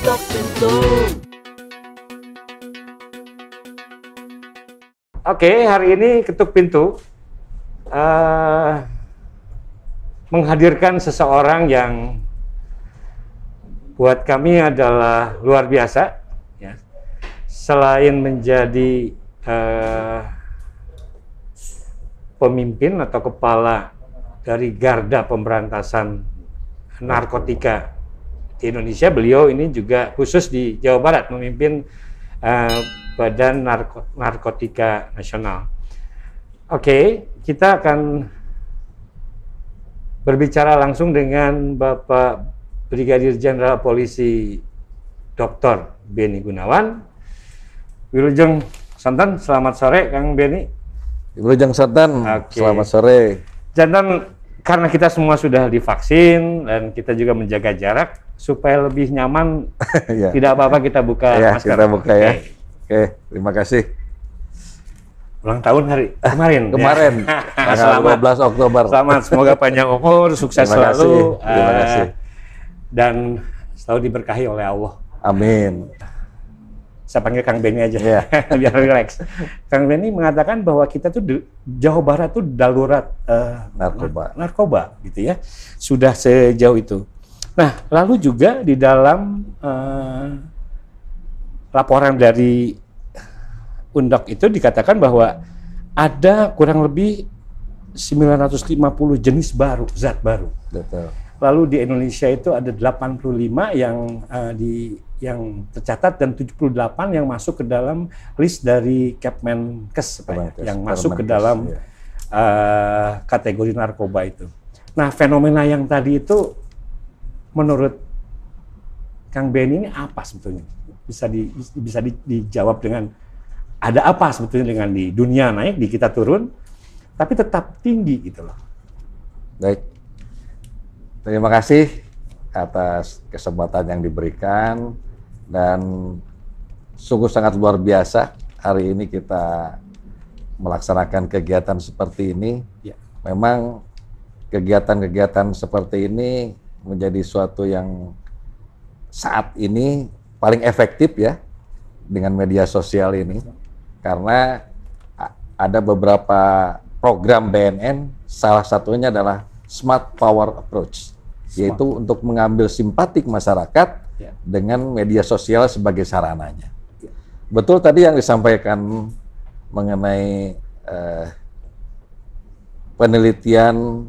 ketok pintu. Oke, hari ini ketuk pintu menghadirkan seseorang yang buat kami adalah luar biasa. Ya. Selain menjadi pemimpin atau kepala dari garda pemberantasan narkotika di Indonesia, beliau ini juga khusus di Jawa Barat memimpin Badan Narkotika Nasional. Oke, kita akan berbicara langsung dengan Bapak Brigadir Jenderal Polisi Dr. Beni Gunawan. Wilujeng Santen, selamat sore Kang Beni. Wilujeng Santen, selamat sore. Jantan, karena kita semua sudah divaksin dan kita juga menjaga jarak, supaya lebih nyaman, ya. Tidak apa-apa kita buka masker. Kita buka ya. Oke, terima kasih. Ulang tahun hari kemarin. Kemarin, Ya. tanggal 12 Oktober. Selamat, semoga panjang umur, sukses selalu. Terima kasih. Dan selalu diberkahi oleh Allah. Amin. Saya panggil Kang Beni aja, Yeah. biar rileks. Kang Beni mengatakan bahwa kita tuh Jawa Barat tuh darurat narkoba, gitu ya. Sudah sejauh itu. Nah, lalu juga di dalam laporan dari Undok itu dikatakan bahwa ada kurang lebih 950 jenis baru, zat baru. Betul. Lalu di Indonesia itu ada 85 yang tercatat dan 78 yang masuk ke dalam list dari Kepmenkes, yang masuk ke dalam kategori narkoba itu. Nah, fenomena yang tadi itu menurut Kang Beni ini apa sebetulnya? Bisa dijawab dengan ada apa sebetulnya dengan di dunia naik, di kita turun, tapi tetap tinggi gitu loh. Baik. Terima kasih atas kesempatan yang diberikan dan sungguh sangat luar biasa hari ini kita melaksanakan kegiatan seperti ini. Ya. Memang kegiatan-kegiatan seperti ini menjadi suatu yang saat ini paling efektif ya dengan media sosial ini, karena ada beberapa program BNN, salah satunya adalah Smart Power Approach, yaitu untuk mengambil simpatik masyarakat dengan media sosial sebagai sarananya. Betul tadi yang disampaikan mengenai penelitian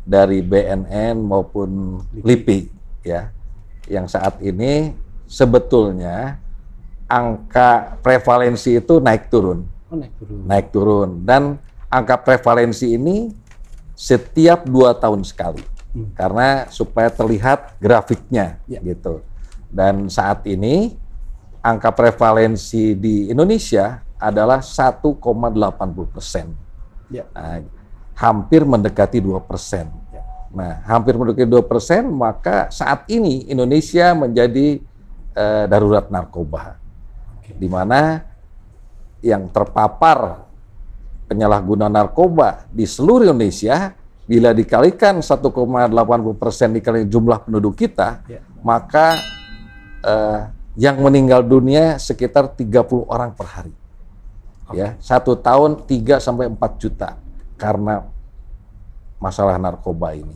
dari BNN maupun LIPI ya, yang saat ini sebetulnya angka prevalensi itu naik turun. Naik turun. Dan angka prevalensi ini setiap 2 tahun sekali. Karena supaya terlihat grafiknya gitu. Dan saat ini angka prevalensi di Indonesia adalah 1,80%. Nah, hampir mendekati 2%. Nah, hampir mendekati 2%, maka saat ini Indonesia menjadi darurat narkoba. Di mana yang terpapar penyalahguna narkoba di seluruh Indonesia, bila dikalikan 1,80% dikali jumlah penduduk kita, maka yang meninggal dunia sekitar 30 orang per hari. Ya, 1 tahun 3 sampai 4 juta karena masalah narkoba ini.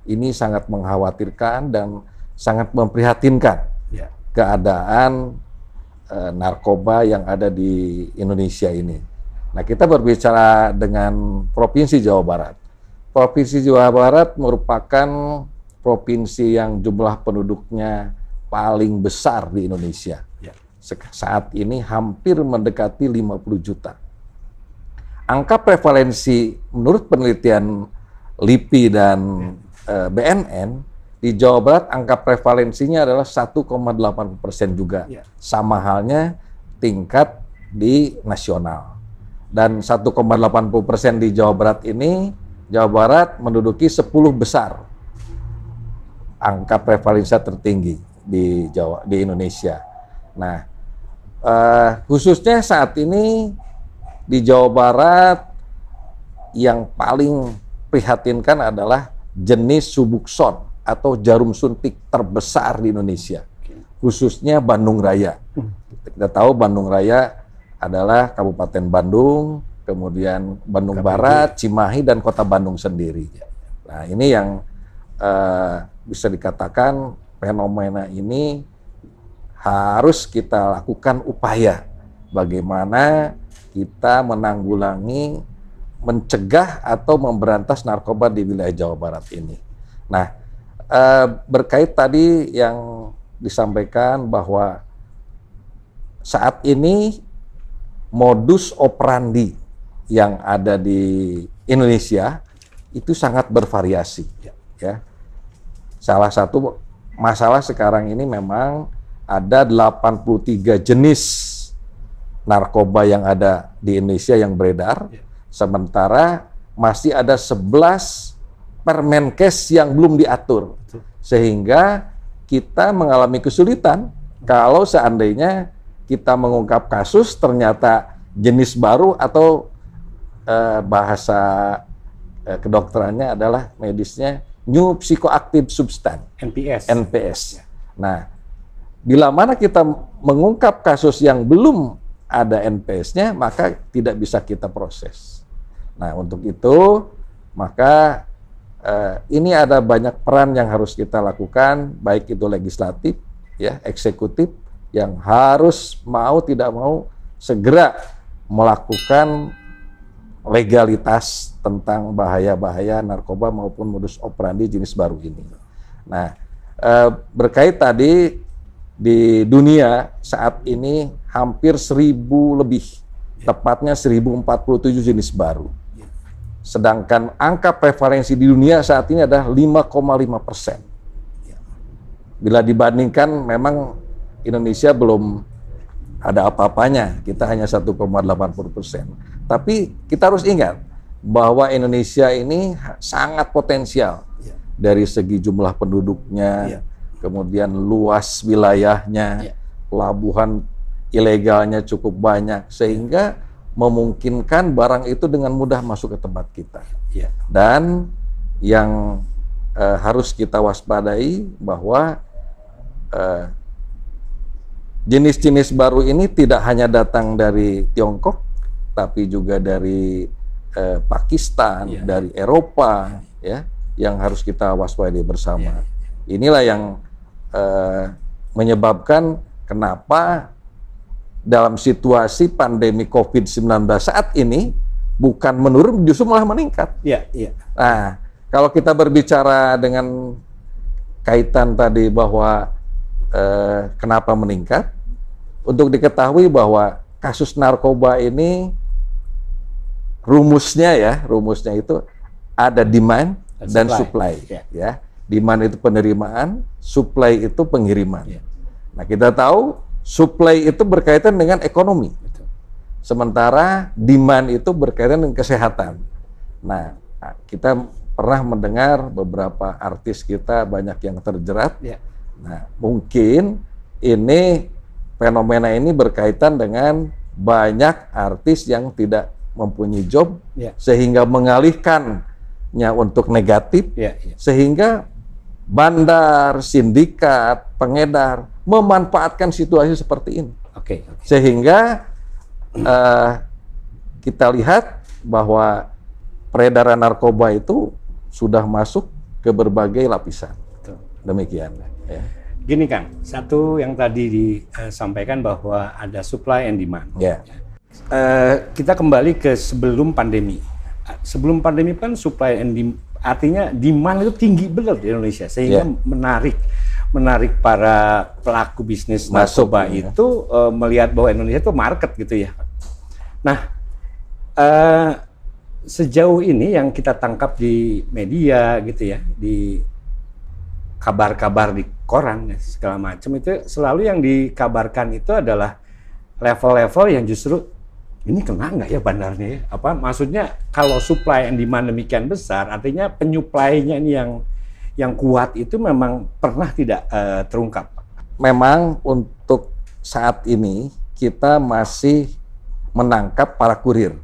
Ini sangat mengkhawatirkan dan sangat memprihatinkan keadaan narkoba yang ada di Indonesia ini. Nah, kita berbicara dengan Provinsi Jawa Barat. Provinsi Jawa Barat merupakan provinsi yang jumlah penduduknya paling besar di Indonesia. Saat ini hampir mendekati 50 juta. Angka prevalensi menurut penelitian LIPI dan BNN, di Jawa Barat angka prevalensinya adalah 1,8% juga. Sama halnya tingkat di nasional. Dan 1,80% di Jawa Barat ini, Jawa Barat menduduki 10 besar angka prevalensi tertinggi di Indonesia. Nah, khususnya saat ini di Jawa Barat yang paling prihatinkan adalah jenis Subuxone atau jarum suntik terbesar di Indonesia. khususnya Bandung Raya. Kita tahu Bandung Raya adalah Kabupaten Bandung, kemudian Bandung Barat, Cimahi, dan Kota Bandung sendiri. Nah, ini yang bisa dikatakan fenomena ini harus kita lakukan upaya bagaimana kita menanggulangi, mencegah atau memberantas narkoba di wilayah Jawa Barat ini. Nah, berkait tadi yang disampaikan bahwa saat ini modus operandi yang ada di Indonesia itu sangat bervariasi, ya. Salah satu masalah sekarang ini memang ada 83 jenis narkoba yang ada di Indonesia yang beredar, sementara masih ada 11 Permenkes yang belum diatur, sehingga kita mengalami kesulitan kalau seandainya kita mengungkap kasus ternyata jenis baru atau bahasa kedokterannya adalah medisnya new psychoactive substance, NPS. Nah, bila mana kita mengungkap kasus yang belum ada NPS-nya, maka tidak bisa kita proses. Nah, untuk itu maka ini ada banyak peran yang harus kita lakukan, baik itu legislatif, ya, eksekutif, yang harus mau tidak mau segera melakukan legalitas tentang bahaya-bahaya narkoba maupun modus operandi jenis baru ini. Nah, berkait tadi di dunia saat ini hampir 1.000 lebih, tepatnya 1.047 jenis baru. Sedangkan angka prevalensi di dunia saat ini adalah 5,5%. Bila dibandingkan memang Indonesia belum ada apa-apanya, kita hanya 1,80%. Tapi kita harus ingat bahwa Indonesia ini sangat potensial dari segi jumlah penduduknya, kemudian luas wilayahnya, pelabuhan ilegalnya cukup banyak, sehingga memungkinkan barang itu dengan mudah masuk ke tempat kita. Dan yang harus kita waspadai bahwa jenis-jenis baru ini tidak hanya datang dari Tiongkok, tapi juga dari Pakistan, dari Eropa, ya, yang harus kita waspadai bersama. Inilah yang menyebabkan kenapa dalam situasi pandemi COVID-19 saat ini bukan menurun, justru malah meningkat. Nah, kalau kita berbicara dengan kaitan tadi bahwa kenapa meningkat, untuk diketahui bahwa kasus narkoba ini rumusnya itu ada demand dan supply. Ya, demand itu penerimaan, supply itu pengiriman. Nah, kita tahu supply itu berkaitan dengan ekonomi, sementara demand itu berkaitan dengan kesehatan. Nah, kita pernah mendengar beberapa artis kita banyak yang terjerat. Nah, mungkin ini fenomena ini berkaitan dengan banyak artis yang tidak mempunyai job, sehingga mengalihkannya untuk negatif, sehingga bandar, sindikat, pengedar memanfaatkan situasi seperti ini. Sehingga kita lihat bahwa peredaran narkoba itu sudah masuk ke berbagai lapisan. Demikian. Gini Kang, satu yang tadi disampaikan bahwa ada supply and demand. Kita kembali ke sebelum pandemi. Sebelum pandemi kan supply and demand, artinya demand itu tinggi benar di Indonesia, sehingga menarik para pelaku bisnis narkoba itu melihat bahwa Indonesia itu market gitu ya. Nah, sejauh ini yang kita tangkap di media gitu ya, di kabar-kabar di koran segala macam, itu selalu yang dikabarkan itu adalah level-level yang justru ini kena nggak ya bandarnya ya? Apa maksudnya kalau supply and demand demikian besar, artinya penyuplainya ini yang kuat itu memang pernah tidak terungkap. Memang untuk saat ini kita masih menangkap para kurir.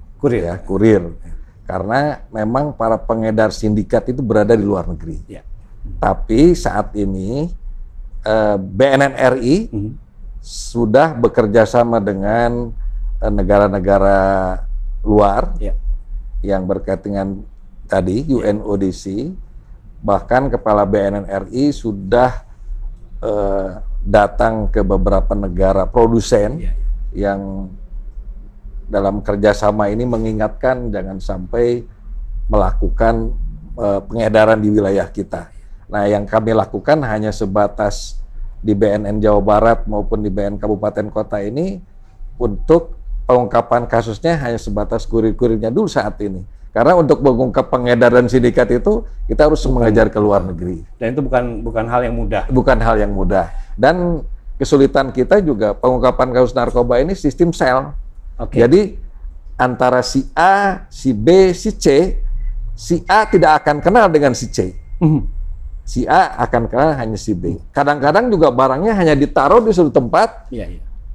Karena memang para pengedar sindikat itu berada di luar negeri. Tapi saat ini BNN RI sudah bekerja sama dengan negara-negara luar yang berkaitan dengan tadi UNODC, bahkan Kepala BNN RI sudah datang ke beberapa negara produsen yang dalam kerjasama ini mengingatkan jangan sampai melakukan pengedaran di wilayah kita. Nah, yang kami lakukan hanya sebatas di BNN Jawa Barat maupun di BNN Kabupaten Kota ini untuk pengungkapan kasusnya hanya sebatas kurir-kurirnya dulu saat ini. Karena untuk mengungkap pengedaran sindikat itu kita harus mengejar ke luar negeri. Dan itu bukan hal yang mudah. Bukan hal yang mudah. Dan kesulitan kita juga pengungkapan kasus narkoba ini sistem sel. Jadi antara si A, si B, si C, si A tidak akan kenal dengan si C. Si A akan kenal hanya si B. Kadang-kadang juga barangnya hanya ditaruh di suatu tempat,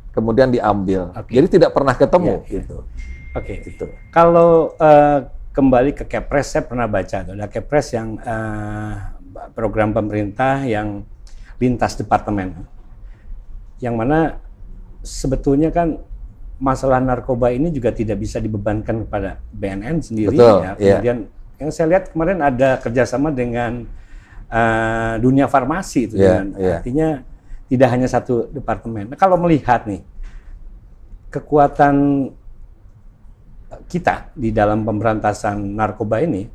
kemudian diambil. Jadi tidak pernah ketemu. Gitu. Itu. Kalau kembali ke Kepres, saya pernah baca ada Kepres yang program pemerintah yang lintas departemen, yang mana sebetulnya kan masalah narkoba ini juga tidak bisa dibebankan kepada BNN sendiri. Kemudian yang saya lihat kemarin ada kerjasama dengan dunia farmasi itu, artinya tidak hanya satu departemen. Nah, kalau melihat nih kekuatan kita di dalam pemberantasan narkoba ini,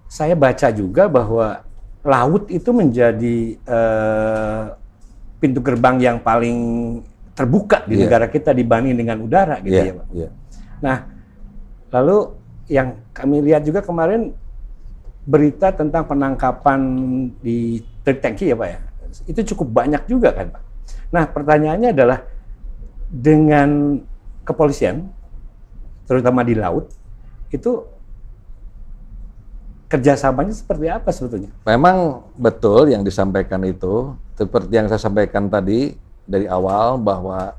saya baca juga bahwa laut itu menjadi pintu gerbang yang paling terbuka di negara kita dibanding dengan udara, gitu ya Pak. Nah, lalu yang kami lihat juga kemarin berita tentang penangkapan di tangki ya Pak ya, itu cukup banyak juga kan Pak. Nah, pertanyaannya adalah dengan kepolisian, terutama di laut, itu kerjasamanya seperti apa sebetulnya? Memang betul yang disampaikan itu, seperti yang saya sampaikan tadi dari awal bahwa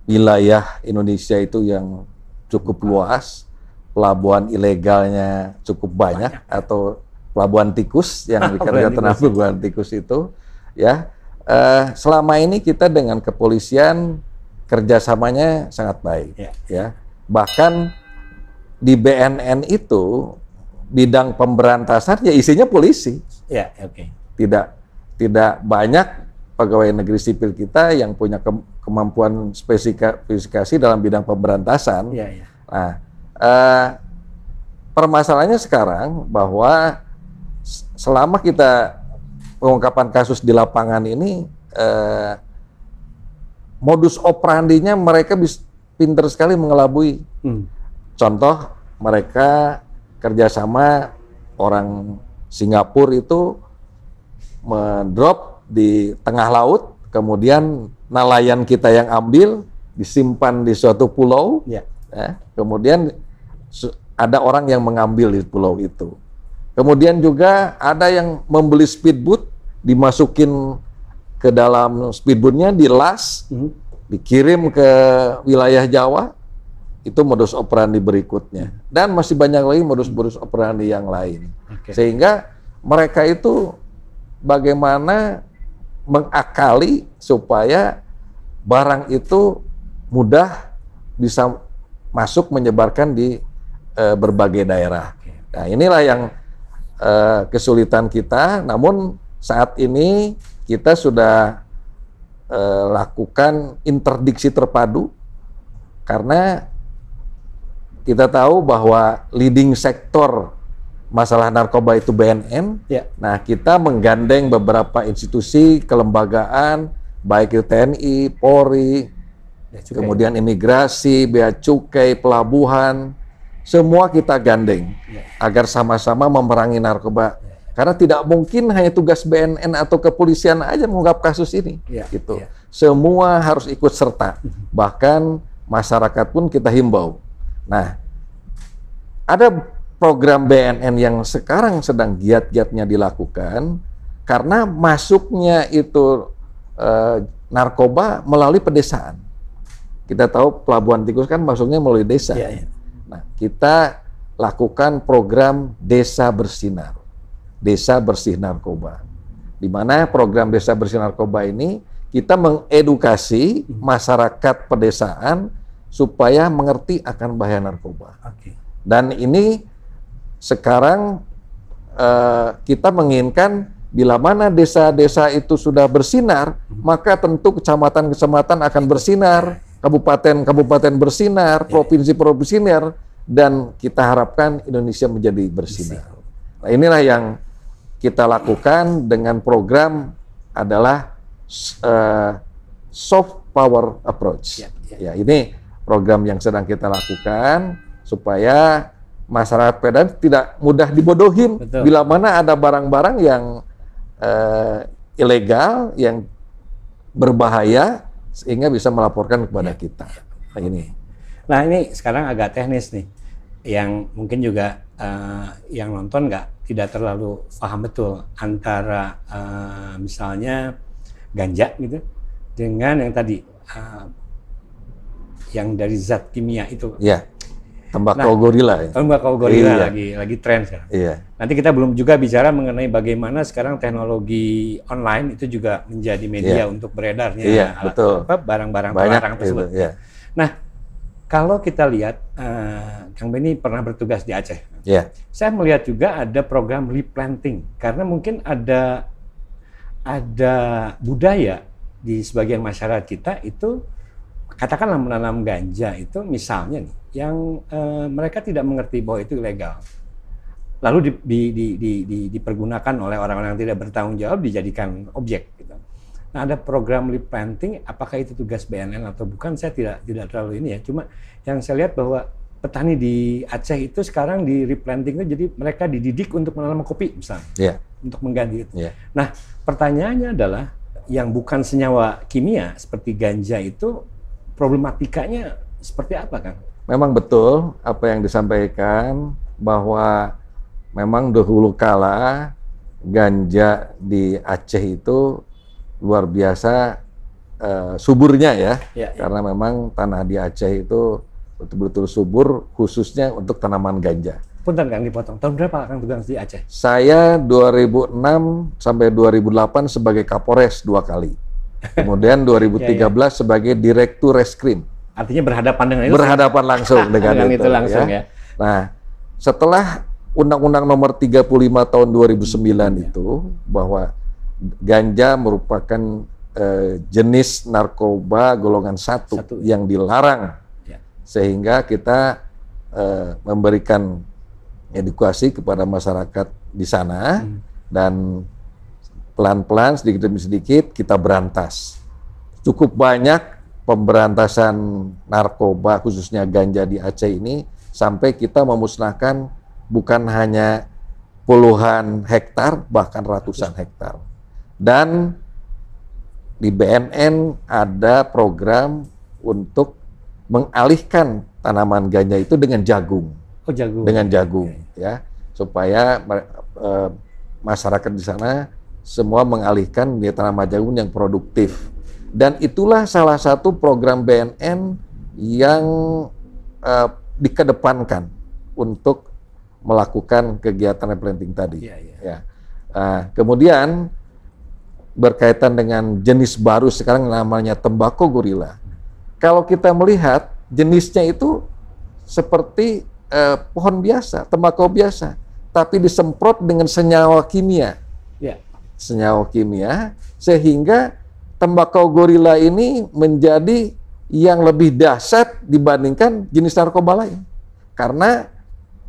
wilayah Indonesia itu yang cukup luas, pelabuhan ilegalnya cukup banyak. Atau pelabuhan tikus yang dikatakan pelabuhan tikus itu, ya. Selama ini kita dengan kepolisian kerjasamanya sangat baik, ya. Bahkan di BNN itu bidang pemberantasan ya isinya polisi. Tidak banyak pegawai negeri sipil kita yang punya kemampuan spesifikasi dalam bidang pemberantasan. Nah, permasalahannya sekarang bahwa selama kita pengungkapan kasus di lapangan ini, modus operandinya mereka pinter sekali mengelabui. Contoh, mereka kerjasama orang Singapura itu mendrop di tengah laut, kemudian nelayan kita yang ambil, disimpan di suatu pulau, kemudian ada orang yang mengambil di pulau itu. Kemudian juga ada yang membeli speedboat, dimasukin ke dalam speedboatnya, dilas, dikirim ke wilayah Jawa, itu modus operandi berikutnya. Dan masih banyak lagi modus operandi yang lain. Sehingga mereka itu bagaimana mengakali supaya barang itu mudah bisa masuk menyebarkan di berbagai daerah. Nah, inilah yang kesulitan kita, namun saat ini kita sudah lakukan interdiksi terpadu karena kita tahu bahwa leading sektor masalah narkoba itu BNN. Nah, kita menggandeng beberapa institusi kelembagaan, baik itu TNI, Polri, kemudian imigrasi, bea cukai, pelabuhan, semua kita gandeng agar sama-sama memerangi narkoba. Karena tidak mungkin hanya tugas BNN atau kepolisian aja mengungkap kasus ini. Semua harus ikut serta. Bahkan masyarakat pun kita himbau. Nah, ada program BNN yang sekarang sedang giat-giatnya dilakukan karena masuknya itu narkoba melalui pedesaan. Kita tahu pelabuhan tikus kan masuknya melalui desa. Nah, kita lakukan program Desa Bersinar, Desa Bersih Narkoba, di Di mana program Desa Bersih Narkoba ini kita mengedukasi masyarakat pedesaan supaya mengerti akan bahaya narkoba. Dan ini sekarang kita menginginkan bila mana desa-desa itu sudah bersinar, maka tentu kecamatan-kecamatan akan bersinar, kabupaten-kabupaten bersinar, provinsi-provinsi bersinar, dan kita harapkan Indonesia menjadi bersinar. Nah, inilah yang kita lakukan dengan program adalah soft power approach. Ya, ini program yang sedang kita lakukan supaya masyarakat pedesaan tidak mudah dibodohin. Bila mana ada barang-barang yang ilegal, yang berbahaya, sehingga bisa melaporkan kepada kita. Nah ini sekarang agak teknis nih, yang mungkin juga yang nonton tidak terlalu paham betul antara misalnya ganja gitu dengan yang tadi yang dari zat kimia itu. Iya. Tembakau gorila. Tembakau gorila lagi tren sekarang. Nanti kita belum juga bicara mengenai bagaimana sekarang teknologi online itu juga menjadi media untuk beredarnya barang-barang terlarang tersebut. Nah, kalau kita lihat, Kang Benny pernah bertugas di Aceh. Saya melihat juga ada program replanting karena mungkin ada budaya di sebagian masyarakat kita itu, katakanlah menanam ganja itu misalnya nih, yang mereka tidak mengerti bahwa itu ilegal, lalu dipergunakan oleh orang-orang yang tidak bertanggung jawab, dijadikan objek. Gitu. Nah, ada program replanting, apakah itu tugas BNN atau bukan? Saya tidak terlalu ini ya. Cuma yang saya lihat bahwa petani di Aceh itu sekarang di replanting itu, jadi mereka dididik untuk menanam kopi misalnya, untuk mengganti itu. Nah, pertanyaannya adalah yang bukan senyawa kimia seperti ganja itu problematikanya seperti apa, Kang? Memang betul apa yang disampaikan bahwa memang dahulu kala ganja di Aceh itu luar biasa suburnya ya, karena memang tanah di Aceh itu betul-betul subur khususnya untuk tanaman ganja. Punten Kang dipotong, tahun berapa Kang tugas di Aceh? Saya 2006 sampai 2008 sebagai Kapolres 2 kali. Kemudian 2013 sebagai Direktur Reskrim. Artinya berhadapan dengan itu? Berhadapan langsung dengan itu langsung ya. Nah, setelah Undang-Undang Nomor 35 tahun 2009 itu, bahwa ganja merupakan jenis narkoba golongan 1 yang dilarang, sehingga kita memberikan edukasi kepada masyarakat di sana, dan pelan-pelan sedikit demi sedikit kita berantas. Cukup banyak pemberantasan narkoba khususnya ganja di Aceh ini, sampai kita memusnahkan bukan hanya puluhan hektar, bahkan ratusan hektar. Dan di BNN ada program untuk mengalihkan tanaman ganja itu dengan jagung. Dengan jagung, ya, supaya masyarakat di sana semua mengalihkan dia tanaman jagung yang produktif. Dan itulah salah satu program BNN yang dikedepankan untuk melakukan kegiatan replanting tadi. Kemudian berkaitan dengan jenis baru sekarang namanya tembakau gorila. Kalau kita melihat jenisnya itu seperti pohon biasa, tembakau biasa, tapi disemprot dengan senyawa kimia. Senyawa kimia, sehingga tembakau gorila ini menjadi yang lebih dahsyat dibandingkan jenis narkoba lain. Karena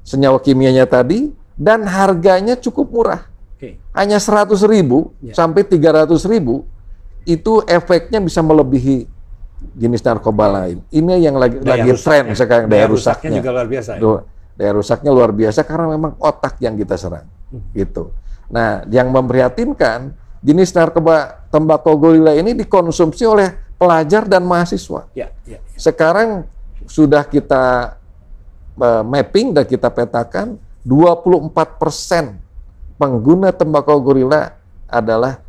senyawa kimianya tadi dan harganya cukup murah. Hanya 100.000 sampai 300.000, itu efeknya bisa melebihi jenis narkoba lain. Ini yang lagi tren sekarang, daya rusaknya juga luar biasa. Daya rusaknya luar biasa karena memang otak yang kita serang. Gitu. Nah, yang memprihatinkan, jenis narkoba tembakau gorila ini dikonsumsi oleh pelajar dan mahasiswa. Sekarang sudah kita mapping dan kita petakan 24% pengguna tembakau gorila adalah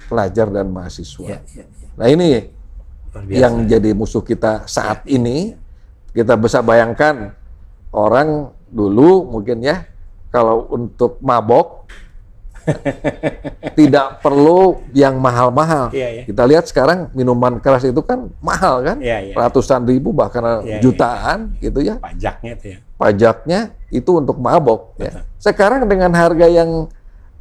pelajar dan mahasiswa. Nah, ini yang jadi musuh kita saat ini. Kita bisa bayangkan orang dulu mungkin ya, kalau untuk mabok Tidak perlu yang mahal-mahal. Iya, iya. Kita lihat sekarang minuman keras itu kan mahal kan, Iya, iya. ratusan ribu bahkan Iya, jutaan gitu ya. Pajaknya itu ya. Pajaknya itu untuk mabok. Betul. Ya. Sekarang dengan harga yang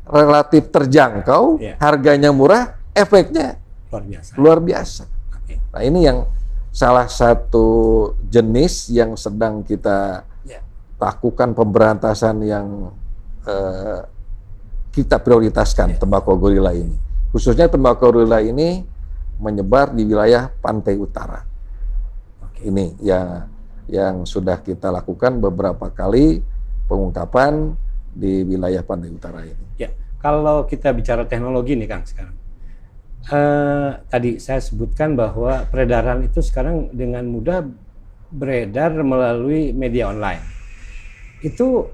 relatif terjangkau, Iya. harganya murah, efeknya Luar biasa. luar biasa. Oke. Nah ini yang salah satu jenis yang sedang kita Ya. lakukan pemberantasan yang kita prioritaskan, tembakau gorila ini. Khususnya tembakau gorila ini menyebar di wilayah pantai utara. Oke. Ini yang sudah kita lakukan beberapa kali pengungkapan di wilayah pantai utara ini. Ya, kalau kita bicara teknologi nih Kang sekarang. Tadi saya sebutkan bahwa peredaran itu sekarang dengan mudah beredar melalui media online. Itu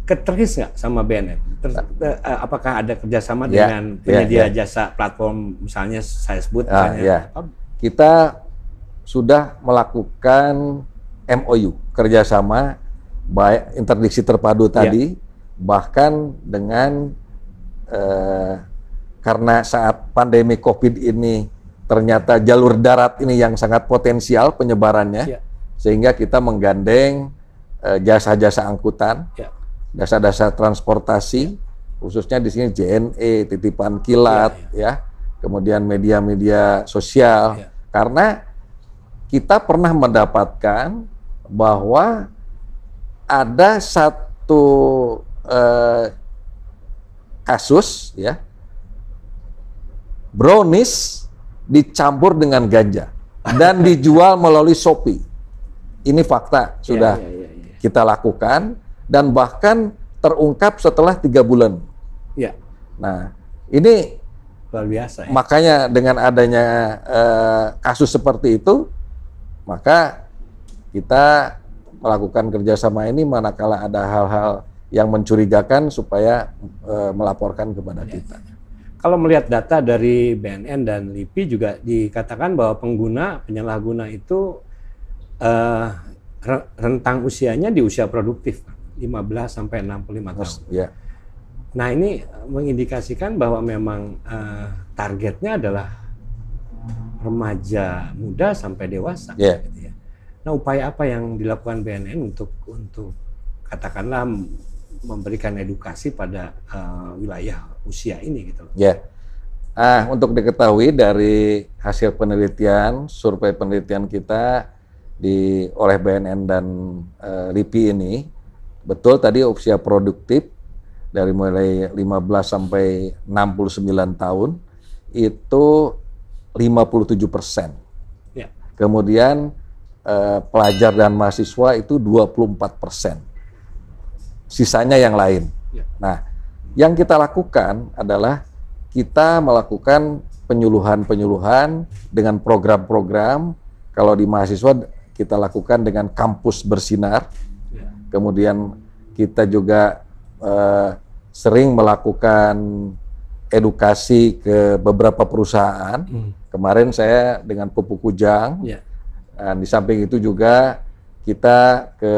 keterkis nggak sama BNN? Apakah ada kerjasama dengan penyedia jasa platform, misalnya saya sebut misalnya, kita sudah melakukan MOU kerjasama baik interdiksi terpadu tadi, bahkan dengan karena saat pandemi COVID ini ternyata jalur darat ini yang sangat potensial penyebarannya, sehingga kita menggandeng jasa-jasa angkutan, jasa-jasa transportasi, khususnya di sini JNE, titipan kilat, kemudian media-media sosial, karena kita pernah mendapatkan bahwa ada satu kasus, brownies dicampur dengan ganja dan dijual melalui Shopee. Ini fakta sudah kita lakukan dan bahkan terungkap setelah 3 bulan. Nah, ini luar biasa. Makanya dengan adanya kasus seperti itu, maka kita melakukan kerjasama ini manakala ada hal-hal yang mencurigakan supaya melaporkan kepada kita. Kalau melihat data dari BNN dan LIPI juga dikatakan bahwa penyalahguna itu rentang usianya di usia produktif, 15 sampai 65 tahun. Nah, ini mengindikasikan bahwa memang targetnya adalah remaja muda sampai dewasa. Gitu ya. Nah, upaya apa yang dilakukan BNN untuk katakanlah memberikan edukasi pada wilayah usia ini gitu? Untuk diketahui dari hasil penelitian, survei penelitian kita oleh BNN dan LIPI ini, betul tadi usia produktif dari mulai 15 sampai 69 tahun itu 57%. Kemudian pelajar dan mahasiswa itu 24%. Sisanya yang lain. Nah, yang kita lakukan adalah kita melakukan penyuluhan-penyuluhan dengan program-program. Kalau di mahasiswa kita lakukan dengan kampus bersinar. Kemudian kita juga sering melakukan edukasi ke beberapa perusahaan. Kemarin saya dengan Pupuk Kujang. Dan di samping itu juga kita ke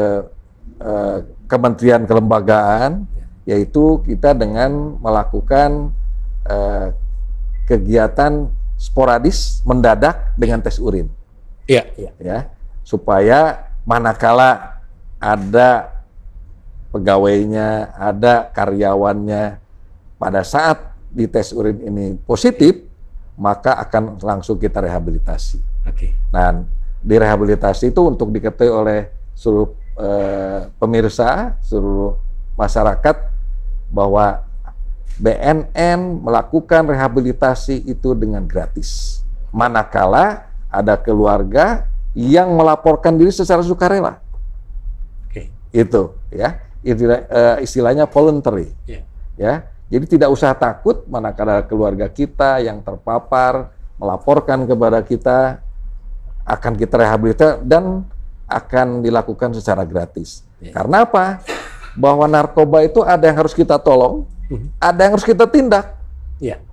kementerian kelembagaan, yaitu kita dengan melakukan kegiatan sporadis mendadak dengan tes urin, supaya manakala ada pegawainya, ada karyawannya, pada saat di tes urin ini positif, maka akan langsung kita rehabilitasi. Nah, direhabilitasi itu untuk diketahui oleh seluruh pemirsa, seluruh masyarakat, bahwa BNN melakukan rehabilitasi itu dengan gratis. Manakala ada keluarga yang melaporkan diri secara sukarela. Itu istilahnya voluntary. Jadi tidak usah takut manakala keluarga kita yang terpapar melaporkan kepada kita, akan kita rehabilitasi dan akan dilakukan secara gratis. Karena apa? Bahwa narkoba itu ada yang harus kita tolong, ada yang harus kita tindak.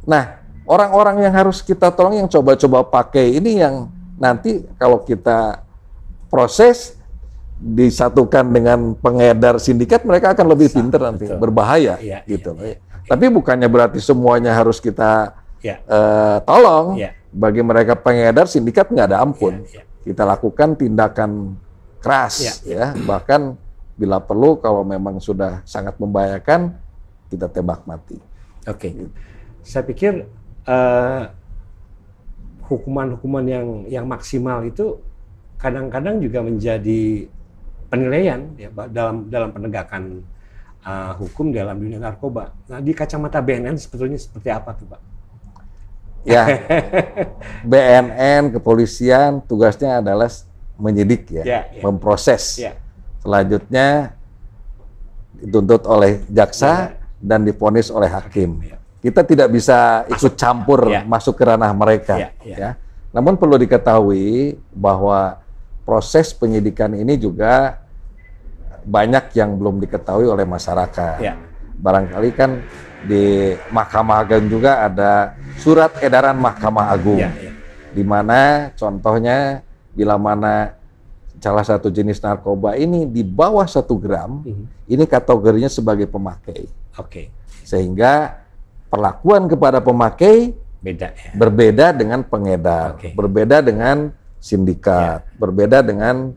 Nah, orang-orang yang harus kita tolong, yang coba-coba pakai ini, yang nanti kalau kita proses, disatukan dengan pengedar sindikat, mereka akan lebih pinter nanti, betul. berbahaya Iya, gitu. iya, iya. Tapi bukannya berarti semuanya harus kita Ya. tolong. Ya. Bagi mereka pengedar sindikat nggak ada ampun. Ya, ya. Kita lakukan tindakan keras, ya. Bahkan bila perlu kalau memang sudah sangat membahayakan, kita tembak mati. Oke. Saya pikir hukuman-hukuman yang maksimal itu kadang-kadang juga menjadi penilaian ya dalam penegakan hukum dalam dunia narkoba. Nah, di kacamata BNN sebetulnya seperti apa tuh, Pak? Ya, BNN, kepolisian tugasnya adalah menyidik ya, memproses. Ya. Selanjutnya dituntut oleh jaksa dan divonis oleh hakim. Ya. Kita tidak bisa ikut campur masuk ke ranah mereka. Ya. Namun perlu diketahui bahwa proses penyidikan ini juga banyak yang belum diketahui oleh masyarakat. Ya. Barangkali kan di Mahkamah Agung juga ada surat edaran Mahkamah Agung, di mana contohnya bila mana salah satu jenis narkoba ini di bawah 1 gram, ini kategorinya sebagai pemakai. Sehingga perlakuan kepada pemakai berbeda dengan pengedar, berbeda dengan sindikat, berbeda dengan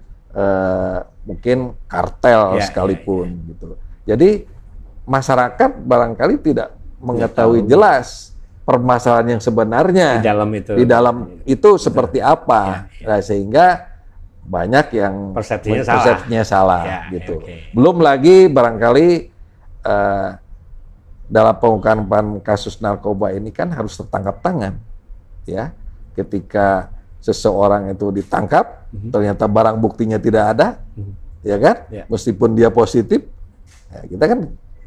mungkin kartel sekalipun gitu. Jadi masyarakat barangkali tidak mengetahui jelas permasalahan yang sebenarnya di dalam itu seperti apa. Nah, sehingga banyak yang persepsinya salah gitu. Belum lagi barangkali dalam pengungkapan kasus narkoba ini kan harus tertangkap tangan, ya. Ketika seseorang itu ditangkap, ternyata barang buktinya tidak ada, ya kan? Meskipun dia positif, ya kita kan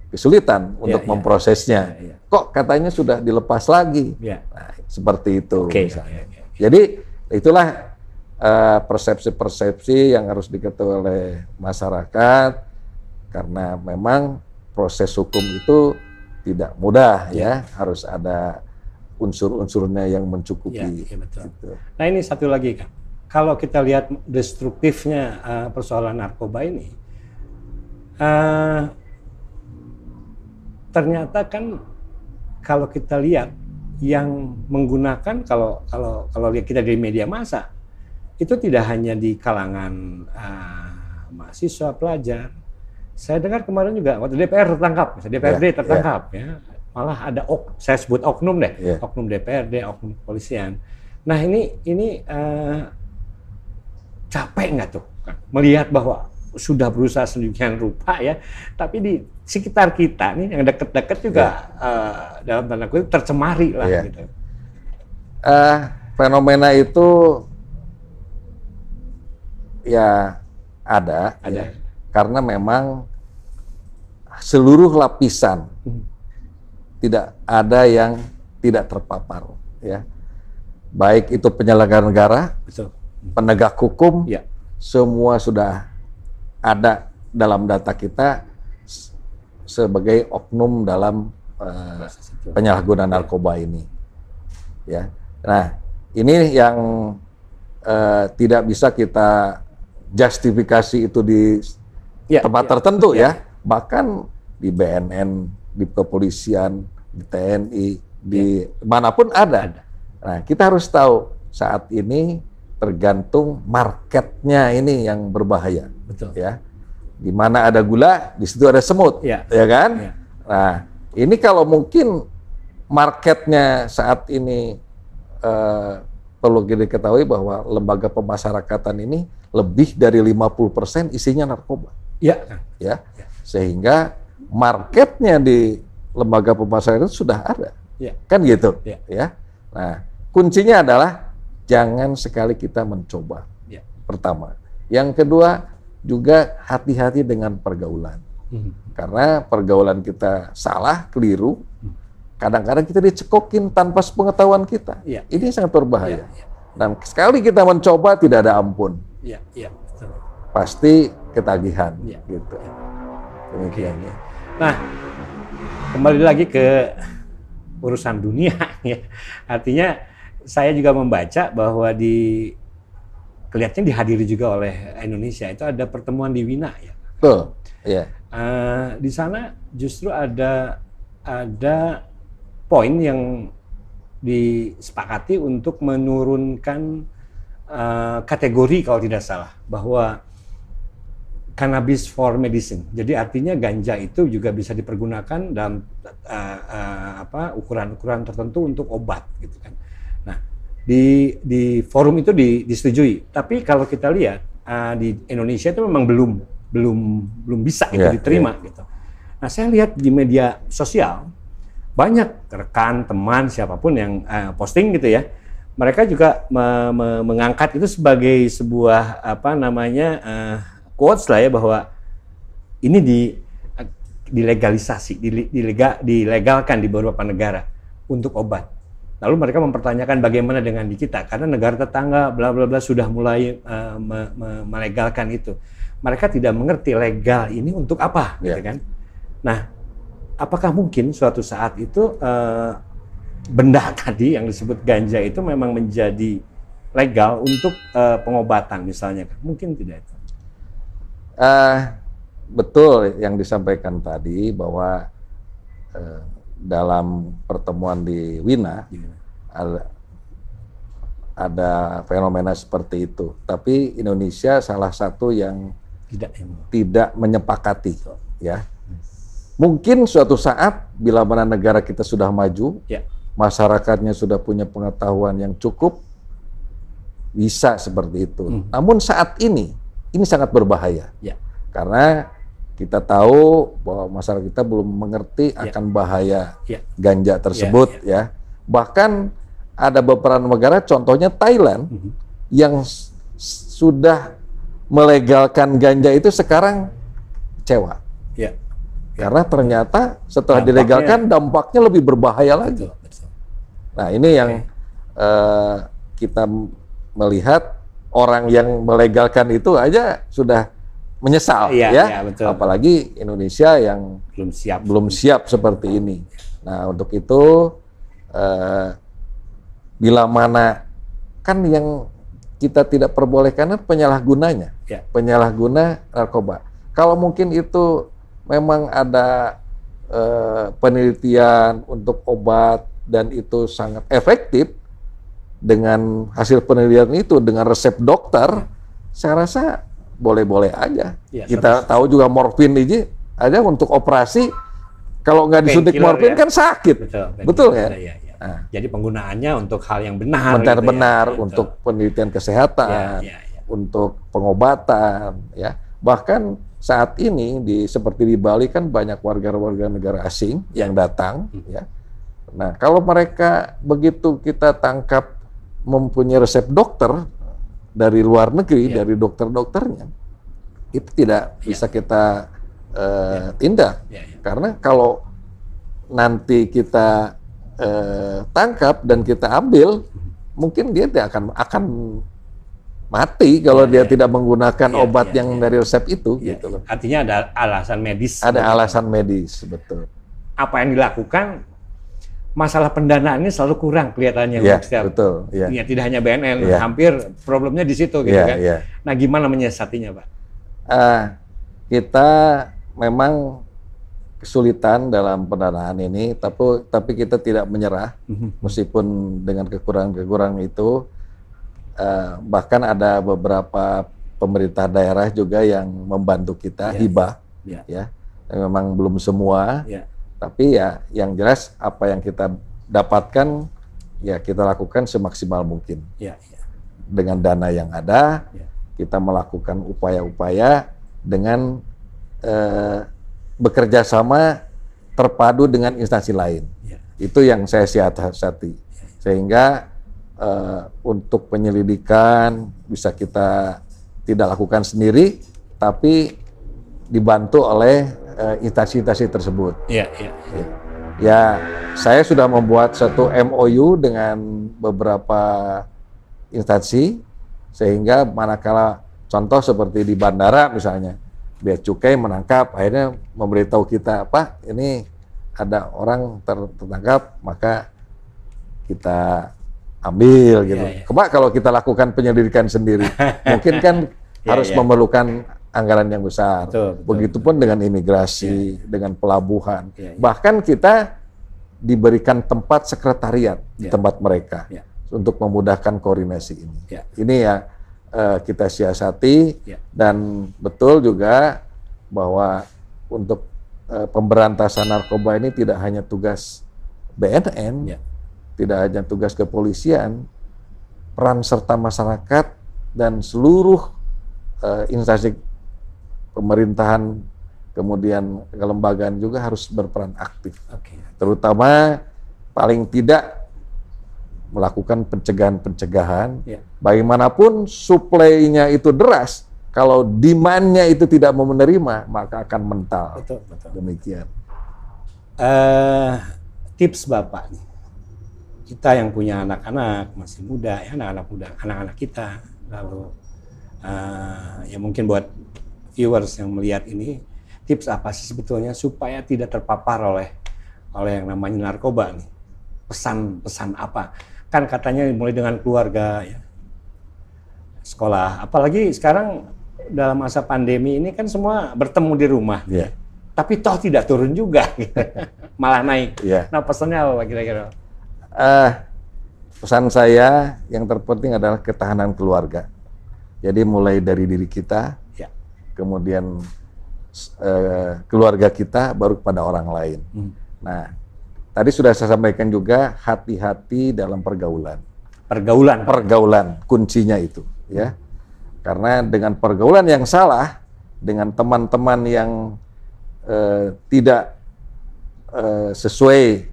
kesulitan untuk memprosesnya. Kok katanya sudah dilepas lagi? Nah, seperti itu. Jadi itulah persepsi-persepsi yang harus diketahui oleh masyarakat, karena memang proses hukum itu tidak mudah ya, harus ada unsur-unsurnya yang mencukupi. Betul. Gitu. Nah, ini satu lagi, Kak. Kalau kita lihat destruktifnya persoalan narkoba ini, ternyata kan kalau kita lihat yang menggunakan, kalau kita dari media massa, itu tidak hanya di kalangan mahasiswa, pelajar. Saya dengar kemarin juga waktu DPR tertangkap, DPRD tertangkap, ya. Malah ada saya sebut oknum deh, oknum DPRD, oknum kepolisian. Nah, ini capek nggak tuh melihat bahwa sudah berusaha sedemikian rupa ya, tapi di sekitar kita nih yang deket-deket juga dalam tanda kutip tercemari lah gitu. Fenomena itu ya ada. Ya, karena memang seluruh lapisan tidak ada yang tidak terpapar, ya. Baik itu penyelenggara negara, penegak hukum, semua sudah ada dalam data kita sebagai oknum dalam penyalahgunaan narkoba ini, ya. Nah, ini yang tidak bisa kita justifikasi itu di tempat tertentu, ya. Bahkan di BNN, di kepolisian, di TNI, di manapun ada. Nah, kita harus tahu saat ini tergantung marketnya ini yang berbahaya. Betul. Ya, di mana ada gula, di situ ada semut, ya kan? Nah, ini kalau mungkin marketnya saat ini perlu kita ketahui bahwa lembaga pemasyarakatan ini lebih dari 50% isinya narkoba. Ya, sehingga marketnya di lembaga pemasyarakatan sudah ada, kan gitu. Ya, nah kuncinya adalah jangan sekali kita mencoba. Pertama, yang kedua juga hati-hati dengan pergaulan. Karena pergaulan kita salah, keliru, kadang-kadang kita dicekokin tanpa sepengetahuan kita. Ini sangat berbahaya. Dan sekali kita mencoba tidak ada ampun. Betul. Pasti ketagihan. Gitu. Demikian. Nah, kembali lagi ke urusan dunia. Artinya saya juga membaca bahwa di kelihatannya dihadiri juga oleh Indonesia. Itu ada pertemuan di Wina ya. Betul. Iya. Di sana justru ada poin yang disepakati untuk menurunkan kategori kalau tidak salah, bahwa cannabis for medicine. Jadi artinya ganja itu juga bisa dipergunakan dalam ukuran-ukuran tertentu untuk obat gitu kan. Nah, di forum itu disetujui. Tapi kalau kita lihat di Indonesia itu memang belum bisa itu diterima gitu. Nah, saya lihat di media sosial banyak rekan, teman, siapapun yang posting gitu ya. Mereka juga mengangkat itu sebagai sebuah quotes lah ya, bahwa ini dilegalkan di beberapa negara untuk obat. Lalu mereka mempertanyakan bagaimana dengan di kita, karena negara tetangga bla bla bla sudah mulai melegalkan itu. Mereka tidak mengerti legal ini untuk apa, gitu kan? Nah, apakah mungkin suatu saat itu benda tadi yang disebut ganja itu memang menjadi legal untuk pengobatan misalnya? Mungkin tidak itu. Betul yang disampaikan tadi bahwa dalam pertemuan di Wina ada fenomena seperti itu. Tapi Indonesia salah satu yang tidak menyepakati, ya. Mungkin suatu saat bila mana negara kita sudah maju, masyarakatnya sudah punya pengetahuan yang cukup, bisa seperti itu. Namun saat ini sangat berbahaya, karena kita tahu bahwa masyarakat kita belum mengerti akan bahaya ganja tersebut, ya. Bahkan ada beberapa negara, contohnya Thailand, yang sudah melegalkan ganja itu sekarang kecewa. Karena ternyata setelah dilegalkan dampaknya lebih berbahaya lagi. Nah, ini yang kita melihat orang yang melegalkan itu aja sudah menyesal, betul. Apalagi Indonesia yang belum siap seperti ini. Nah, untuk itu bila mana kan yang kita tidak perbolehkan penyalahgunanya, penyalahguna narkoba. Kalau mungkin itu memang ada penelitian untuk obat dan itu sangat efektif, dengan hasil penelitian itu, dengan resep dokter, saya rasa boleh-boleh aja. Kita tahu juga morfin ini ada untuk operasi, kalau nggak disuntik morfin kan sakit. Betul ya? Nah, jadi penggunaannya untuk hal yang benar. Benar-benar untuk penelitian kesehatan, untuk pengobatan, ya. Bahkan saat ini seperti di Bali kan banyak warga negara asing yang datang, ya. Nah, kalau mereka begitu kita tangkap mempunyai resep dokter dari luar negeri, dari dokter-dokternya, itu tidak bisa kita tindak. Karena kalau nanti kita tangkap dan kita ambil, mungkin dia tidak akan mati kalau dia tidak menggunakan obat yang dari resep itu. Gitu loh. Artinya ada alasan medis. Ada alasan medis, betul. Apa yang dilakukan, masalah pendanaannya selalu kurang kelihatannya. Betul. Ya, tidak hanya BNN, hampir problemnya di situ, gitu kan. Nah, gimana menyiasatinya, Pak? Kita memang kesulitan dalam pendanaan ini, tapi kita tidak menyerah, meskipun dengan kekurangan-kekurangan itu. Bahkan ada beberapa pemerintah daerah juga yang membantu kita, hibah, ya. Memang belum semua. Tapi ya yang jelas apa yang kita dapatkan ya kita lakukan semaksimal mungkin. Dengan dana yang ada, kita melakukan upaya-upaya dengan bekerja sama terpadu dengan instansi lain. Itu yang saya siasati. Sehingga untuk penyelidikan bisa kita tidak lakukan sendiri, tapi dibantu oleh instansi-instansi tersebut. Ya, saya sudah membuat satu MOU dengan beberapa instansi, sehingga manakala contoh seperti di bandara misalnya, Bea Cukai menangkap, akhirnya memberitahu kita, Pak, ini ada orang tertangkap, maka kita ambil gitu. Iya, iya. Coba kalau kita lakukan penyelidikan sendiri, mungkin kan Iya, harus iya. memerlukan anggaran yang besar. Betul, betul, Begitupun dengan imigrasi, dengan pelabuhan. Iya, iya. Bahkan kita diberikan tempat sekretariat di Iya. tempat mereka Iya. untuk memudahkan koordinasi ini. Iya. Ini ya kita siasati Iya. dan betul juga bahwa untuk pemberantasan narkoba ini tidak hanya tugas BNN, Iya. tidak hanya tugas kepolisian, peran serta masyarakat dan seluruh instansi pemerintahan, kemudian kelembagaan juga harus berperan aktif. Oke. Terutama paling tidak melakukan pencegahan-pencegahan. Ya. Bagaimanapun suplainya itu deras, kalau demand-nya itu tidak mau menerima, maka akan mental. Betul, betul. Demikian. Tips Bapak nih, kita yang punya anak-anak masih muda, ya anak-anak muda, anak-anak kita, lalu ya mungkin buat viewers yang melihat ini, tips apa sih sebetulnya supaya tidak terpapar oleh yang namanya narkoba nih? Pesan-pesan apa? Kan katanya mulai dengan keluarga, ya, sekolah, apalagi sekarang dalam masa pandemi ini kan semua bertemu di rumah. Ya. Tapi toh tidak turun juga, malah naik. Ya. Nah pesannya apa kira-kira? Pesan saya yang terpenting adalah ketahanan keluarga. Jadi mulai dari diri kita, Ya. kemudian keluarga kita, baru kepada orang lain. Nah, tadi sudah saya sampaikan juga, hati-hati dalam pergaulan. Pergaulan. Pergaulan kuncinya itu, ya. Karena dengan pergaulan yang salah, dengan teman-teman yang tidak sesuai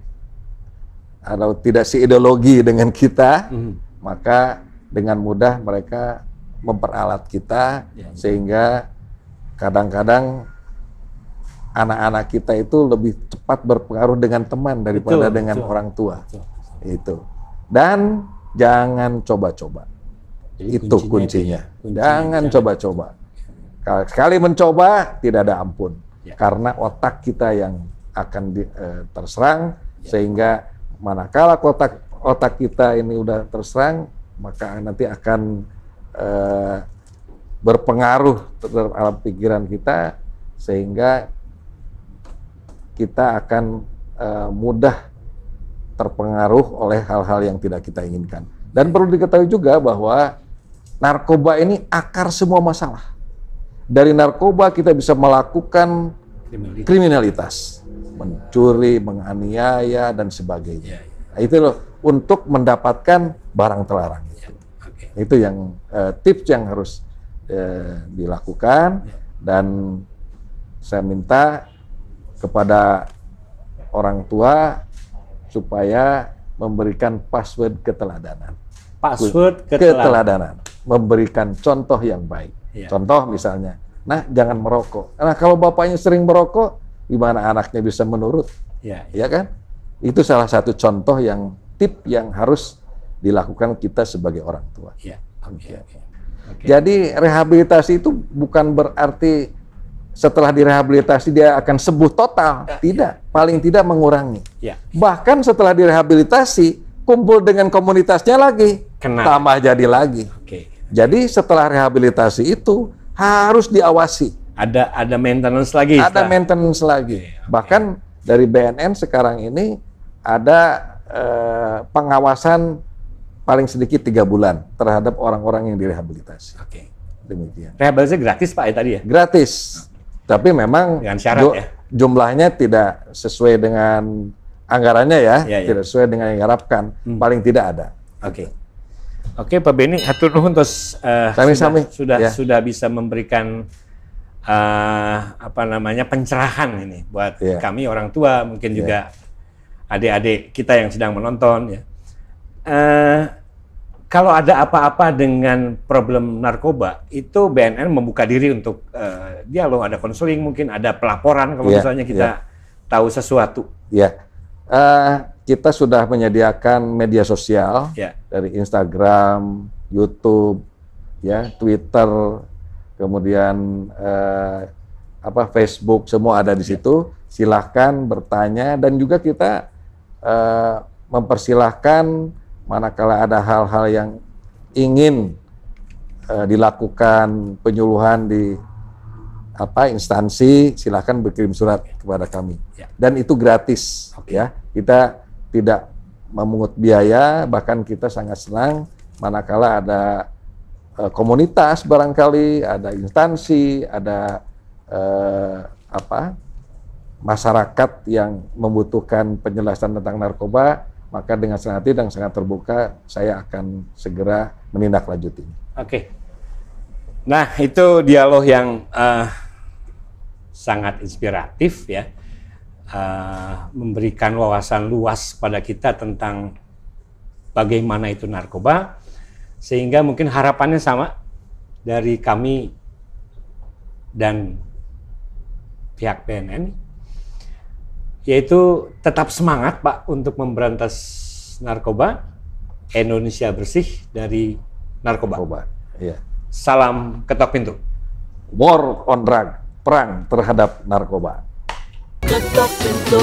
atau tidak seideologi dengan kita, maka dengan mudah mereka memperalat kita, Ya. sehingga kadang-kadang anak-anak kita itu lebih cepat berpengaruh dengan teman daripada Betul, dengan betul. orang tua. Betul. Itu. Dan jangan coba-coba. Jadi Itu kuncinya. Jangan coba-coba. Sekali mencoba tidak ada ampun. Ya. Karena otak kita yang akan terserang, sehingga manakala otak kita ini udah terserang, maka nanti akan berpengaruh terhadap pikiran kita, sehingga kita akan mudah terpengaruh oleh hal-hal yang tidak kita inginkan. Dan perlu diketahui juga bahwa narkoba ini akar semua masalah. Dari narkoba kita bisa melakukan kriminalitas, mencuri, menganiaya, dan sebagainya. Nah, itu loh, untuk mendapatkan barang terlarang. Itu yang tips yang harus dilakukan, dan saya minta kepada orang tua supaya memberikan password keteladanan. Password Keteladanan, memberikan contoh yang baik. Ya. Contoh misalnya, nah jangan merokok. Nah kalau bapaknya sering merokok, gimana anaknya bisa menurut? Ya, Ya kan? Itu salah satu contoh yang tip yang harus dilakukan kita sebagai orang tua. ya. Oke. Jadi rehabilitasi itu bukan berarti setelah direhabilitasi dia akan sembuh total. Tidak, paling tidak mengurangi. Ya. Bahkan setelah direhabilitasi, kumpul dengan komunitasnya lagi, Kena. tambah jadi lagi. Oke. Jadi setelah rehabilitasi itu harus diawasi. Ada maintenance lagi. Ada setelah- maintenance lagi. Bahkan dari BNN sekarang ini ada pengawasan paling sedikit 3 bulan terhadap orang-orang yang direhabilitasi. Oke. Demikian. Rehabilitasi gratis Pak ya tadi ya? Gratis. Tapi memang Dengan syarat ya? jumlahnya tidak sesuai dengan anggarannya ya, Ya, ya. tidak sesuai dengan yang diharapkan. Paling tidak ada. Oke. Oke Pak Beni, hatur nuhun terus Sami-sami. sudah Ya. sudah bisa memberikan apa namanya pencerahan ini buat Ya. kami orang tua, mungkin juga adik-adik kita yang sedang menonton ya. Kalau ada apa-apa dengan problem narkoba, itu BNN membuka diri untuk dialog, ada konseling, mungkin ada pelaporan kalau Ya, misalnya kita tahu sesuatu. Ya, kita sudah menyediakan media sosial Ya. dari Instagram, YouTube, ya, Twitter, kemudian Facebook, semua ada di situ. Silahkan bertanya, dan juga kita mempersilahkan manakala ada hal-hal yang ingin dilakukan penyuluhan di instansi, silakan berkirim surat kepada kami. Ya. Dan itu gratis, ya. Kita tidak memungut biaya, bahkan kita sangat senang manakala ada komunitas barangkali, ada instansi, ada masyarakat yang membutuhkan penjelasan tentang narkoba, maka dengan senang hati dan sangat terbuka, saya akan segera menindaklanjuti. Oke. Nah, itu dialog yang sangat inspiratif ya, memberikan wawasan luas pada kita tentang bagaimana itu narkoba, sehingga mungkin harapannya sama dari kami dan pihak BNN, yaitu tetap semangat Pak untuk memberantas narkoba, Indonesia bersih dari narkoba. Iya. Salam ketok pintu. War on drug, perang terhadap narkoba. Ketok pintu.